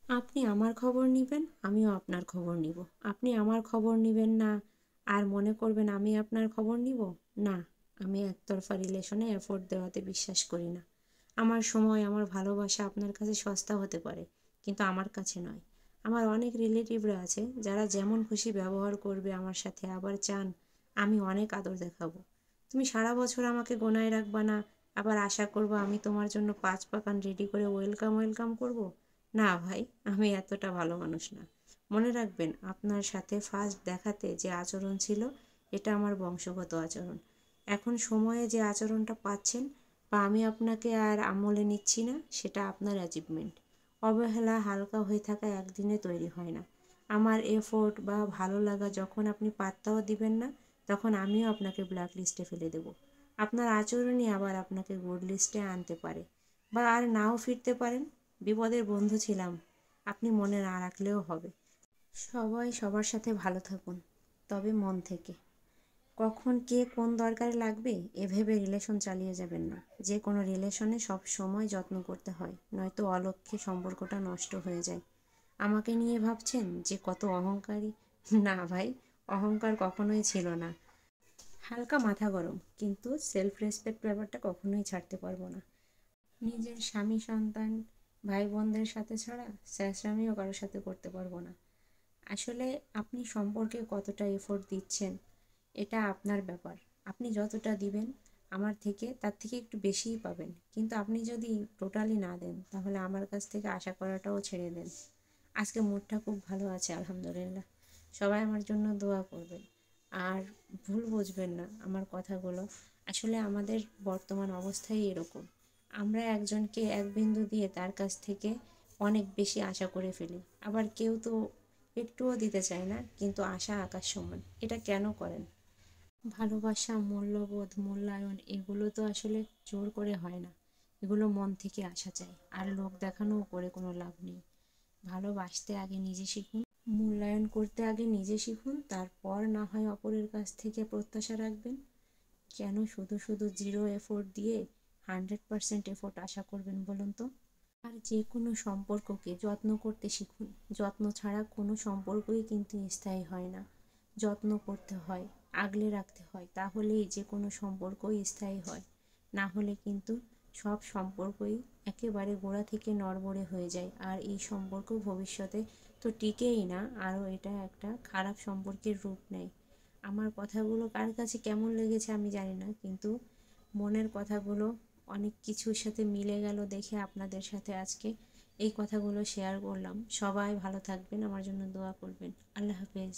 আপনি আমার খবর নিবেন, আমিও আপনার খবর নিব। আপনি আমার খবর নিবেন না আর মনে করবেন আমি আপনার খবর নিব? না, আমি একতরফা রিলেশনে এফোর্ট দেওয়াতে বিশ্বাস করি না। আমার সময়, আমার ভালোবাসা আপনার কাছে সস্তা হতে পারে, কিন্তু আমার কাছে নয়। আমার অনেক রিলেটিভরা আছে যারা যেমন খুশি ব্যবহার করবে আমার সাথে, আবার চান আমি অনেক আদর দেখাবো। তুমি সারা বছর আমাকে গোনায় রাখবা না, আবার আশা করবা আমি তোমার জন্য ৫ পাকান রেডি করে ওয়েলকাম ওয়েলকাম করব। না ভাই, আমি এতটা ভালো মানুষ না। মনে রাখবেন, আপনার সাথে ফার্স্ট দেখাতে যে আচরণ ছিল, এটা আমার বংশগত আচরণ। এখন সময়ে যে আচরণটা পাচ্ছেন বা আমি আপনাকে আর আমলে নিচ্ছি না, সেটা আপনার অ্যাচিভমেন্ট। অবহেলা হালকা হয়ে থাকা একদিনে তৈরি হয় না। আমার এফোর্ট বা ভালো লাগা যখন আপনি পাত্তাও দিবেন না, তখন আমিও আপনাকে ব্ল্যাক লিস্টে ফেলে দেব। আপনার আচরণই আবার আপনাকে গুড লিস্টে আনতে পারে, বা আর নাও ফিরতে পারেন। বিপদের বন্ধু ছিলাম, আপনি মনে না রাখলেও হবে। সবাই সবার সাথে ভালো থাকুন, তবে মন থেকে। কখন কে কোন দরকারে লাগবে এ ভেবে রিলেশন চালিয়ে যাবেন না। যে কোনো রিলেশনে সব সময় যত্ন করতে হয়, নয়তো অলক্ষ্যে সম্পর্কটা নষ্ট হয়ে যায়। আমাকে নিয়ে ভাবছেন যে কত অহংকারী? না ভাই, অহংকার কখনোই ছিল না। হালকা মাথা গরম, কিন্তু সেলফ রেসপেক্ট ব্যাপারটা কখনোই ছাড়তে পারবো না। নিজের স্বামী, সন্তান, ভাই বোনদের সাথে ছাড়া স্যাঁচরামিও কারোর সাথে করতে পারবো না। আসলে আপনি সম্পর্কে কতটা এফোর্ট দিচ্ছেন, এটা আপনার ব্যাপার। আপনি যতটা দিবেন আমার থেকে, তার থেকে একটু বেশিই পাবেন। কিন্তু আপনি যদি টোটালি না দেন, তাহলে আমার কাছ থেকে আশা করাটাও ছেড়ে দেন। আজকে মুডটা খুব ভালো আছে, আলহামদুলিল্লাহ। সবাই আমার জন্য দোয়া করবেন। আর ভুল বুঝবেন না আমার কথাগুলো। আসলে আমাদের বর্তমান অবস্থাই এরকম। আমরা একজনকে এক বিন্দু দিয়ে তার কাছ থেকে অনেক বেশি আশা করে ফেলি। আবার কেউ তো একটুও দিতে চায় না, কিন্তু আশা আকাশ সমান। এটা কেন করেন? ভালোবাসা, মূল্যবোধ, মূল্যায়ন এগুলো তো আসলে জোর করে হয় না। এগুলো মন থেকে আসা চাই। আর লোক দেখানোও করে কোনো লাভ নেই। ভালোবাসতে আগে নিজে শিখুন, মূল্যায়ন করতে আগে নিজে শিখুন, তারপর না হয় অপরের কাছ থেকে প্রত্যাশা রাখবেন। কেন শুধু শুধু জিরো এফোর্ট দিয়ে 100% এফোর্ট আশা করবেন বলুন তো? আর যে কোনো সম্পর্ককে যত্ন করতে শিখুন। যত্ন ছাড়া কোনো সম্পর্কই কিন্তু স্থায়ী হয় না। যত্ন করতে হয়, আগলে রাখতে হয়, তাহলেই যে কোনো সম্পর্কই স্থায়ী হয়। না হলে কিন্তু সব সম্পর্কই একেবারে গোড়া থেকে নড়বড়ে হয়ে যায়, আর এই সম্পর্ক ভবিষ্যতে তো টিকেই না, আরও এটা একটা খারাপ সম্পর্কের রূপ নেয়। আমার কথাগুলো কার কাছে কেমন লেগেছে আমি জানি না, কিন্তু মনের কথাগুলো অনেক কিছুর সাথে মিলে গেল দেখে আপনাদের সাথে আজকে এই কথাগুলো শেয়ার করলাম। সবাই ভালো থাকবেন, আমার জন্য দোয়া করবেন। আল্লাহ হাফেজ।